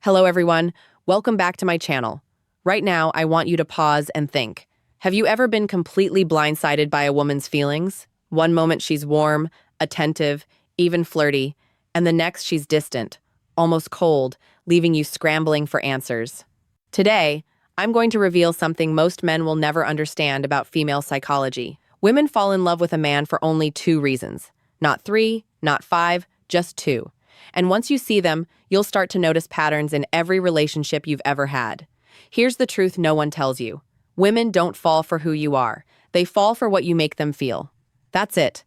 Hello, everyone. Welcome back to my channel. Right now, I want you to pause and think. Have you ever been completely blindsided by a woman's feelings? One moment she's warm, attentive, even flirty, and the next she's distant, almost cold, leaving you scrambling for answers. Today, I'm going to reveal something most men will never understand about female psychology. Women fall in love with a man for only two reasons. Not three, not five, just two. And once you see them, you'll start to notice patterns in every relationship you've ever had. Here's the truth no one tells you. Women don't fall for who you are. They fall for what you make them feel. That's it.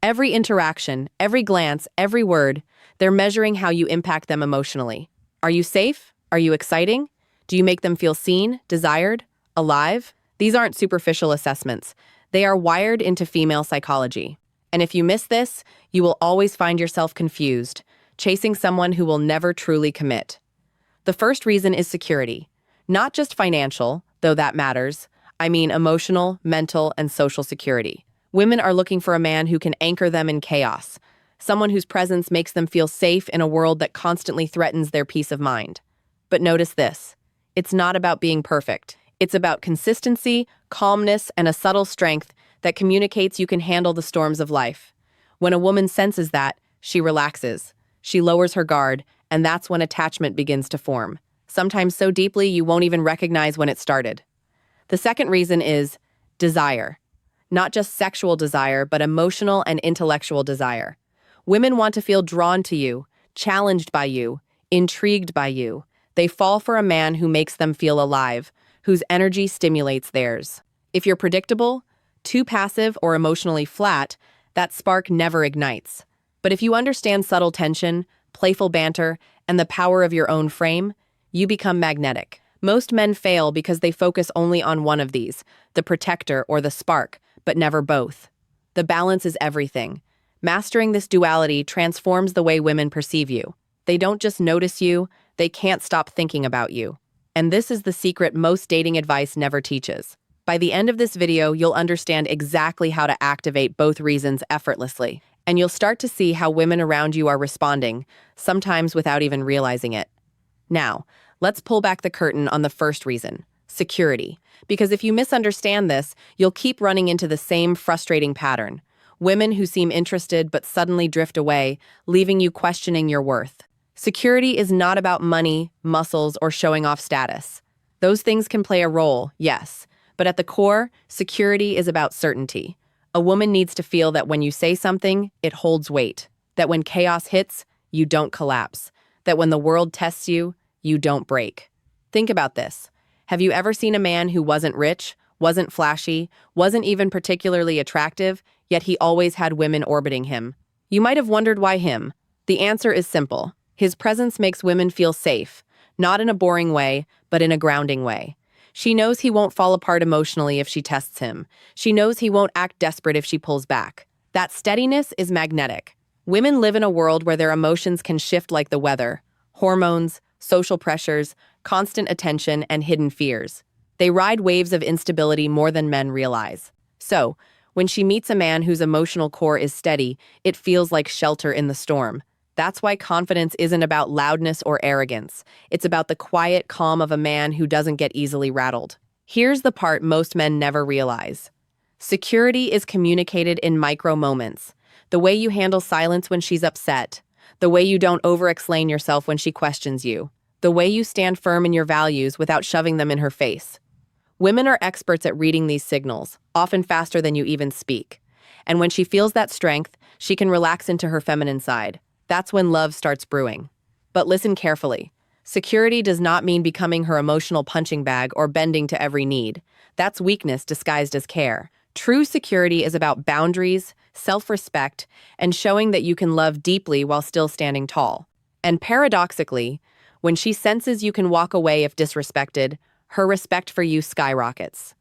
Every interaction, every glance, every word, they're measuring how you impact them emotionally. Are you safe? Are you exciting? Do you make them feel seen, desired, alive? These aren't superficial assessments. They are wired into female psychology. And if you miss this, you will always find yourself confused, chasing someone who will never truly commit. The first reason is security. Not just financial, though that matters. I mean emotional, mental, and social security. Women are looking for a man who can anchor them in chaos, someone whose presence makes them feel safe in a world that constantly threatens their peace of mind. But notice this. It's not about being perfect. It's about consistency, calmness, and a subtle strength that communicates you can handle the storms of life. When a woman senses that, she relaxes. She lowers her guard, and that's when attachment begins to form. Sometimes so deeply you won't even recognize when it started. The second reason is desire. Not just sexual desire, but emotional and intellectual desire. Women want to feel drawn to you, challenged by you, intrigued by you. They fall for a man who makes them feel alive, whose energy stimulates theirs. If you're predictable, too passive, or emotionally flat, that spark never ignites. But if you understand subtle tension, playful banter, and the power of your own frame, you become magnetic. Most men fail because they focus only on one of these, the protector or the spark, but never both. The balance is everything. Mastering this duality transforms the way women perceive you. They don't just notice you, they can't stop thinking about you. And this is the secret most dating advice never teaches. By the end of this video, you'll understand exactly how to activate both reasons effortlessly. And you'll start to see how women around you are responding, sometimes without even realizing it. Now, let's pull back the curtain on the first reason, security. Because if you misunderstand this, you'll keep running into the same frustrating pattern. Women who seem interested but suddenly drift away, leaving you questioning your worth. Security is not about money, muscles, or showing off status. Those things can play a role, yes. But at the core, security is about certainty. A woman needs to feel that when you say something, it holds weight. That when chaos hits, you don't collapse. That when the world tests you, you don't break. Think about this. Have you ever seen a man who wasn't rich, wasn't flashy, wasn't even particularly attractive, yet he always had women orbiting him? You might have wondered why him. The answer is simple. His presence makes women feel safe, not in a boring way, but in a grounding way. She knows he won't fall apart emotionally if she tests him. She knows he won't act desperate if she pulls back. That steadiness is magnetic. Women live in a world where their emotions can shift like the weather. Hormones, social pressures, constant attention, and hidden fears. They ride waves of instability more than men realize. So, when she meets a man whose emotional core is steady, it feels like shelter in the storm. That's why confidence isn't about loudness or arrogance. It's about the quiet calm of a man who doesn't get easily rattled. Here's the part most men never realize. Security is communicated in micro moments. The way you handle silence when she's upset. The way you don't over-explain yourself when she questions you. The way you stand firm in your values without shoving them in her face. Women are experts at reading these signals, often faster than you even speak. And when she feels that strength, she can relax into her feminine side. That's when love starts brewing. But listen carefully. Security does not mean becoming her emotional punching bag or bending to every need. That's weakness disguised as care. True security is about boundaries, self-respect, and showing that you can love deeply while still standing tall. And paradoxically, when she senses you can walk away if disrespected, her respect for you skyrockets.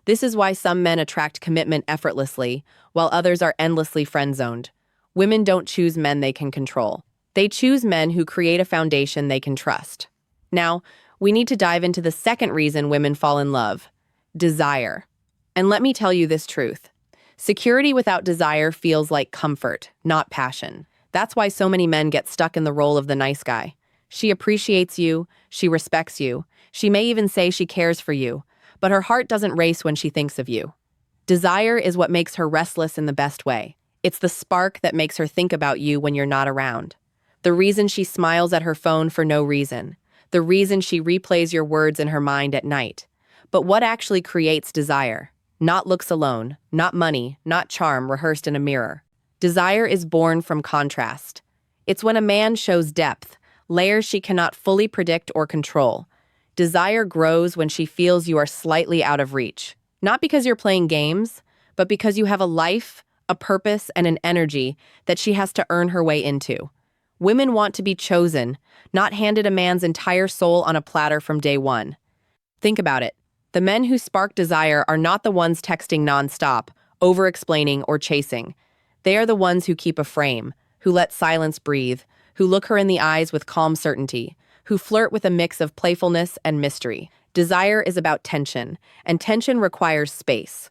This is why some men attract commitment effortlessly, while others are endlessly friend-zoned. Women don't choose men they can control. They choose men who create a foundation they can trust. Now, we need to dive into the second reason women fall in love: desire. And let me tell you this truth. Security without desire feels like comfort, not passion. That's why so many men get stuck in the role of the nice guy. She appreciates you, she respects you, she may even say she cares for you, but her heart doesn't race when she thinks of you. Desire is what makes her restless in the best way. It's the spark that makes her think about you when you're not around. The reason she smiles at her phone for no reason. The reason she replays your words in her mind at night. But what actually creates desire? Not looks alone, not money, not charm rehearsed in a mirror. Desire is born from contrast. It's when a man shows depth, layers she cannot fully predict or control. Desire grows when she feels you are slightly out of reach. Not because you're playing games, but because you have a life, a purpose, and an energy that she has to earn her way into. Women want to be chosen, not handed a man's entire soul on a platter from day one. Think about it. The men who spark desire are not the ones texting nonstop, over-explaining, or chasing. They are the ones who keep a frame, who let silence breathe, who look her in the eyes with calm certainty, who flirt with a mix of playfulness and mystery. Desire is about tension, and tension requires space.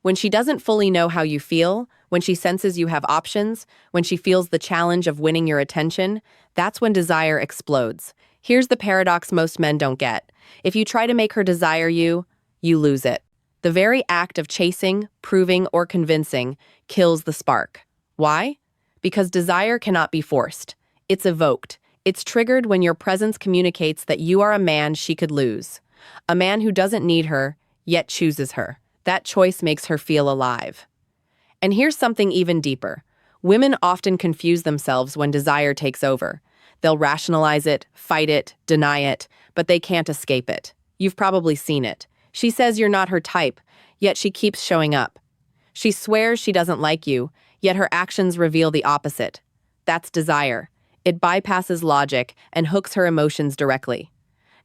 When she doesn't fully know how you feel, when she senses you have options, when she feels the challenge of winning your attention, that's when desire explodes. Here's the paradox most men don't get. If you try to make her desire you, you lose it. The very act of chasing, proving, or convincing kills the spark. Why? Because desire cannot be forced. It's evoked. It's triggered when your presence communicates that you are a man she could lose. A man who doesn't need her, yet chooses her. That choice makes her feel alive. And here's something even deeper. Women often confuse themselves when desire takes over. They'll rationalize it, fight it, deny it, but they can't escape it. You've probably seen it. She says you're not her type, yet she keeps showing up. She swears she doesn't like you, yet her actions reveal the opposite. That's desire. It bypasses logic and hooks her emotions directly.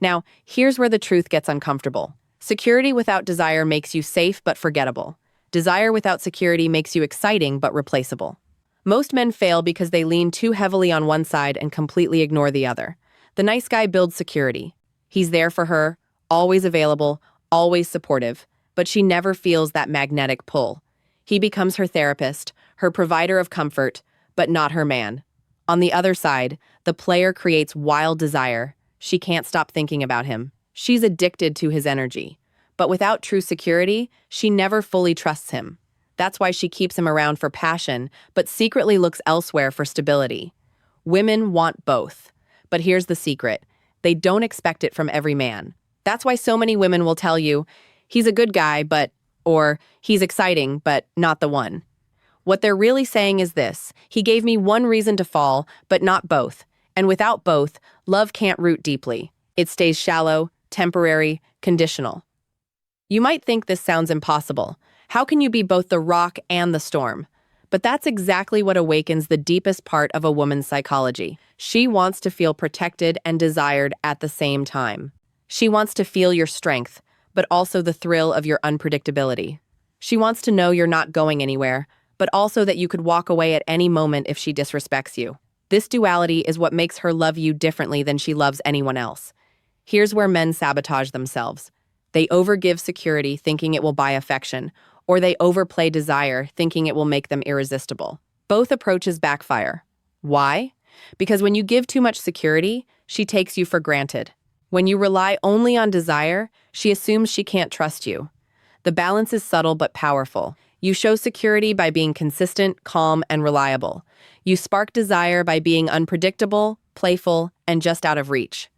Now, here's where the truth gets uncomfortable. Security without desire makes you safe but forgettable. Desire without security makes you exciting but replaceable. Most men fail because they lean too heavily on one side and completely ignore the other. The nice guy builds security. He's there for her, always available, always supportive, but she never feels that magnetic pull. He becomes her therapist, her provider of comfort, but not her man. On the other side, the player creates wild desire. She can't stop thinking about him. She's addicted to his energy. But without true security, she never fully trusts him. That's why she keeps him around for passion, but secretly looks elsewhere for stability. Women want both. But here's the secret. They don't expect it from every man. That's why so many women will tell you, he's a good guy, or he's exciting, but not the one. What they're really saying is this: he gave me one reason to fall, but not both. And without both, love can't root deeply. It stays shallow, temporary, conditional. You might think this sounds impossible. How can you be both the rock and the storm? But that's exactly what awakens the deepest part of a woman's psychology. She wants to feel protected and desired at the same time. She wants to feel your strength, but also the thrill of your unpredictability. She wants to know you're not going anywhere, but also that you could walk away at any moment if she disrespects you. This duality is what makes her love you differently than she loves anyone else. Here's where men sabotage themselves. They overgive security, thinking it will buy affection, or they overplay desire, thinking it will make them irresistible. Both approaches backfire. Why? Because when you give too much security, she takes you for granted. When you rely only on desire, she assumes she can't trust you. The balance is subtle but powerful. You show security by being consistent, calm, and reliable. You spark desire by being unpredictable, playful, and just out of reach.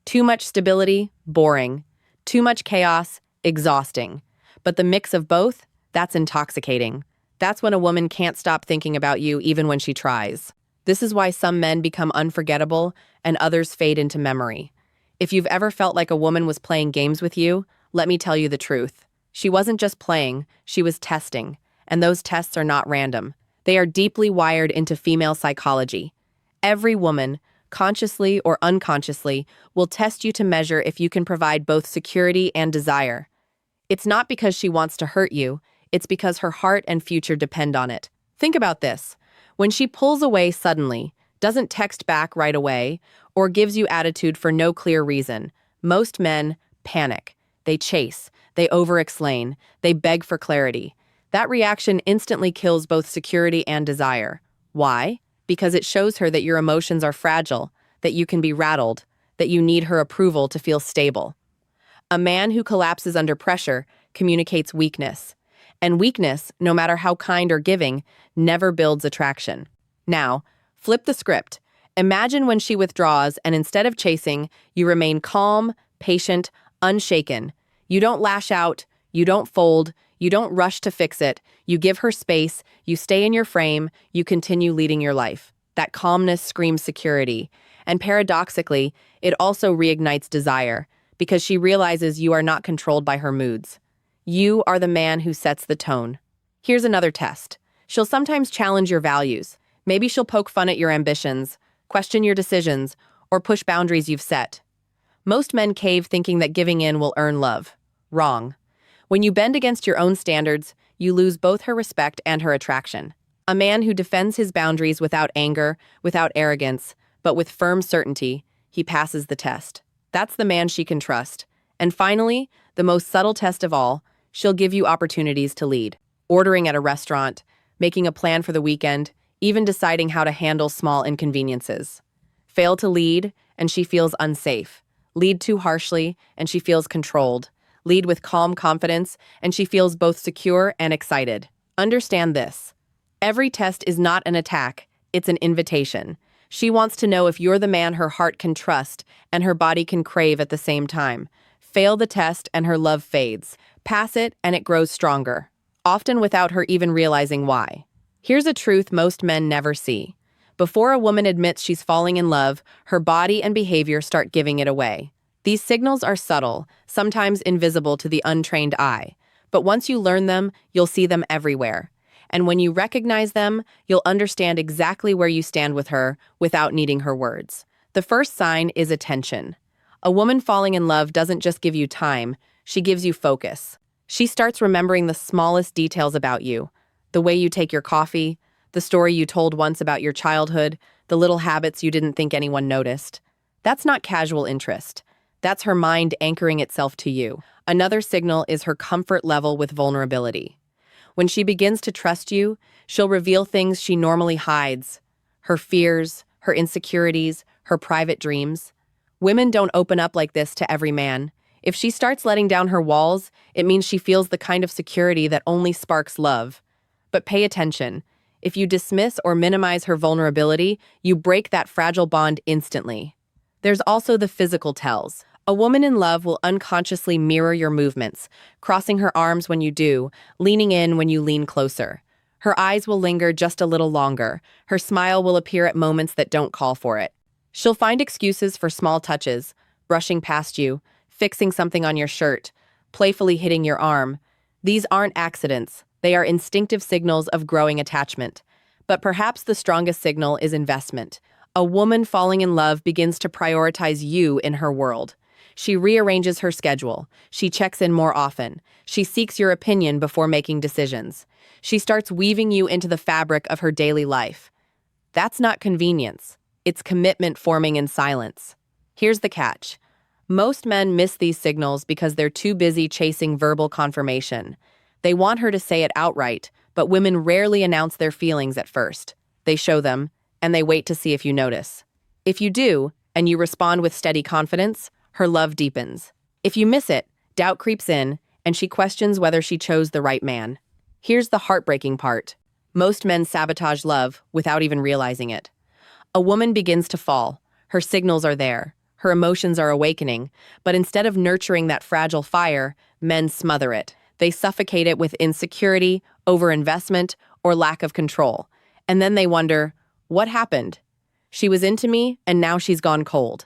Too much stability, boring. Too much chaos, exhausting. But the mix of both, that's intoxicating. That's when a woman can't stop thinking about you even when she tries. This is why some men become unforgettable and others fade into memory. If you've ever felt like a woman was playing games with you, let me tell you the truth. She wasn't just playing, she was testing. And those tests are not random. They are deeply wired into female psychology. Every woman, consciously or unconsciously, will test you to measure if you can provide both security and desire. It's not because she wants to hurt you, it's because her heart and future depend on it. Think about this. When she pulls away suddenly, doesn't text back right away, or gives you attitude for no clear reason, most men panic. They chase, they over-explain, they beg for clarity. That reaction instantly kills both security and desire. Why? Because it shows her that your emotions are fragile, that you can be rattled, that you need her approval to feel stable. A man who collapses under pressure communicates weakness. And weakness, no matter how kind or giving, never builds attraction. Now, flip the script. Imagine when she withdraws and instead of chasing, you remain calm, patient, unshaken. You don't lash out, you don't fold, you don't rush to fix it. You give her space, you stay in your frame, you continue leading your life. That calmness screams security. And paradoxically, it also reignites desire, because she realizes you are not controlled by her moods. You are the man who sets the tone. Here's another test. She'll sometimes challenge your values. Maybe she'll poke fun at your ambitions, question your decisions, or push boundaries you've set. Most men cave thinking that giving in will earn love. Wrong. When you bend against your own standards, you lose both her respect and her attraction. A man who defends his boundaries without anger, without arrogance, but with firm certainty, he passes the test. That's the man she can trust. And finally, the most subtle test of all, she'll give you opportunities to lead. Ordering at a restaurant, making a plan for the weekend, even deciding how to handle small inconveniences. Fail to lead, and she feels unsafe. Lead too harshly, and she feels controlled. Lead with calm confidence, and she feels both secure and excited. Understand this. Every test is not an attack, it's an invitation. She wants to know if you're the man her heart can trust and her body can crave at the same time. Fail the test and her love fades. Pass it and it grows stronger, often without her even realizing why. Here's a truth most men never see. Before a woman admits she's falling in love, her body and behavior start giving it away. These signals are subtle, sometimes invisible to the untrained eye. But once you learn them, you'll see them everywhere. And when you recognize them, you'll understand exactly where you stand with her without needing her words. The first sign is attention. A woman falling in love doesn't just give you time, she gives you focus. She starts remembering the smallest details about you. The way you take your coffee, the story you told once about your childhood, the little habits you didn't think anyone noticed. That's not casual interest. That's her mind anchoring itself to you. Another signal is her comfort level with vulnerability. When she begins to trust you, she'll reveal things she normally hides. Her fears, her insecurities, her private dreams. Women don't open up like this to every man. If she starts letting down her walls, it means she feels the kind of security that only sparks love. But pay attention. If you dismiss or minimize her vulnerability, you break that fragile bond instantly. There's also the physical tells. A woman in love will unconsciously mirror your movements, crossing her arms when you do, leaning in when you lean closer. Her eyes will linger just a little longer. Her smile will appear at moments that don't call for it. She'll find excuses for small touches, brushing past you, fixing something on your shirt, playfully hitting your arm. These aren't accidents. They are instinctive signals of growing attachment. But perhaps the strongest signal is investment. A woman falling in love begins to prioritize you in her world. She rearranges her schedule. She checks in more often. She seeks your opinion before making decisions. She starts weaving you into the fabric of her daily life. That's not convenience. It's commitment forming in silence. Here's the catch. Most men miss these signals because they're too busy chasing verbal confirmation. They want her to say it outright, but women rarely announce their feelings at first. They show them, and they wait to see if you notice. If you do, and you respond with steady confidence, her love deepens. If you miss it, doubt creeps in, and she questions whether she chose the right man. Here's the heartbreaking part. Most men sabotage love without even realizing it. A woman begins to fall. Her signals are there. Her emotions are awakening. But instead of nurturing that fragile fire, men smother it. They suffocate it with insecurity, overinvestment, or lack of control. And then they wonder, what happened? She was into me, and now she's gone cold.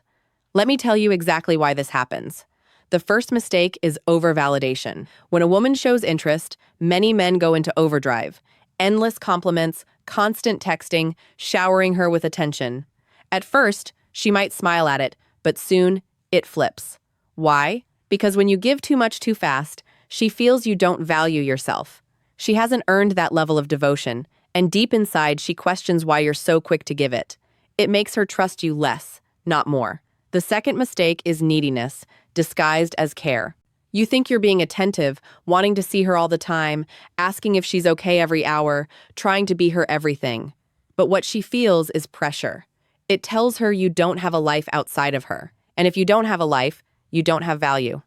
Let me tell you exactly why this happens. The first mistake is over-validation. When a woman shows interest, many men go into overdrive. Endless compliments, constant texting, showering her with attention. At first, she might smile at it, but soon, it flips. Why? Because when you give too much too fast, she feels you don't value yourself. She hasn't earned that level of devotion, and deep inside, she questions why you're so quick to give it. It makes her trust you less, not more. The second mistake is neediness, disguised as care. You think you're being attentive, wanting to see her all the time, asking if she's okay every hour, trying to be her everything. But what she feels is pressure. It tells her you don't have a life outside of her. And if you don't have a life, you don't have value.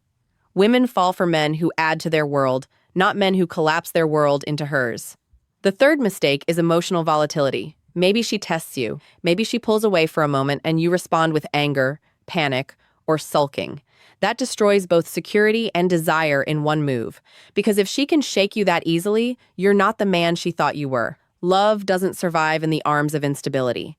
Women fall for men who add to their world, not men who collapse their world into hers. The third mistake is emotional volatility. Maybe she tests you. Maybe she pulls away for a moment and you respond with anger, panic, or sulking. That destroys both security and desire in one move. Because if she can shake you that easily, you're not the man she thought you were. Love doesn't survive in the arms of instability.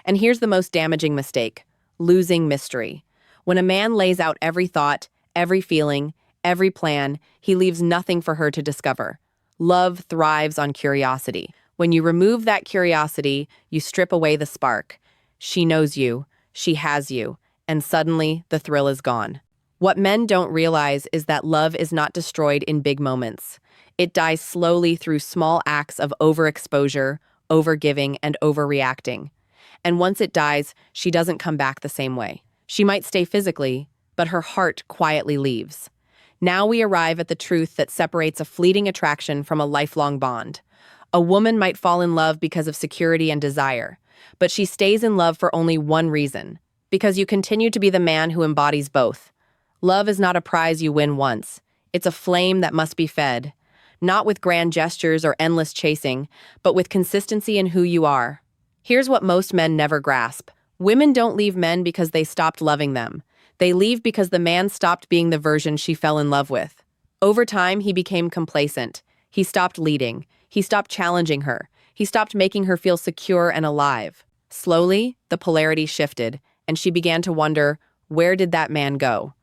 And here's the most damaging mistake: losing mystery. When a man lays out every thought, every feeling, every plan, he leaves nothing for her to discover. Love thrives on curiosity. When you remove that curiosity, you strip away the spark. She knows you, she has you, and suddenly the thrill is gone. What men don't realize is that love is not destroyed in big moments. It dies slowly through small acts of overexposure, overgiving, and overreacting. And once it dies, she doesn't come back the same way. She might stay physically, but her heart quietly leaves. Now we arrive at the truth that separates a fleeting attraction from a lifelong bond. A woman might fall in love because of security and desire, but she stays in love for only one reason: because you continue to be the man who embodies both. Love is not a prize you win once. It's a flame that must be fed, not with grand gestures or endless chasing, but with consistency in who you are. Here's what most men never grasp. Women don't leave men because they stopped loving them. They leave because the man stopped being the version she fell in love with. Over time, he became complacent. He stopped leading. He stopped challenging her. He stopped making her feel secure and alive. Slowly, the polarity shifted, and she began to wonder, where did that man go?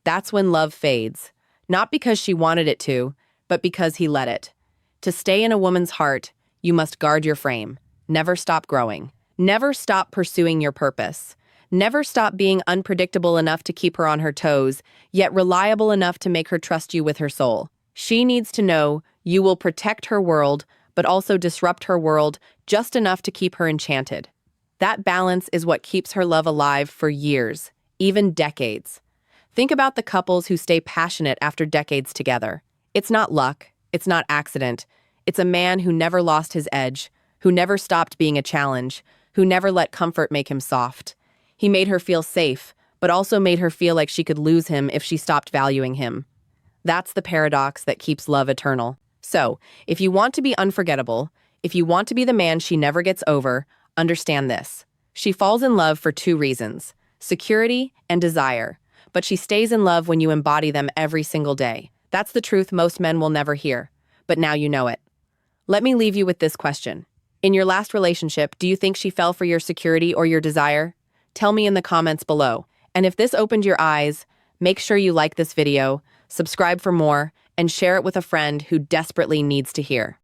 That's when love fades. Not because she wanted it to, but because he let it. To stay in a woman's heart, you must guard your frame. Never stop growing. Never stop pursuing your purpose. Never stop being unpredictable enough to keep her on her toes, yet reliable enough to make her trust you with her soul. She needs to know you will protect her world, but also disrupt her world just enough to keep her enchanted. That balance is what keeps her love alive for years, even decades. Think about the couples who stay passionate after decades together. It's not luck. It's not accident. It's a man who never lost his edge, who never stopped being a challenge, who never let comfort make him soft. He made her feel safe, but also made her feel like she could lose him if she stopped valuing him. That's the paradox that keeps love eternal. So, if you want to be unforgettable, if you want to be the man she never gets over, understand this. She falls in love for two reasons: security and desire. But she stays in love when you embody them every single day. That's the truth most men will never hear. But now you know it. Let me leave you with this question. In your last relationship, do you think she fell for your security or your desire? Tell me in the comments below. And if this opened your eyes, make sure you like this video, subscribe for more, and share it with a friend who desperately needs to hear.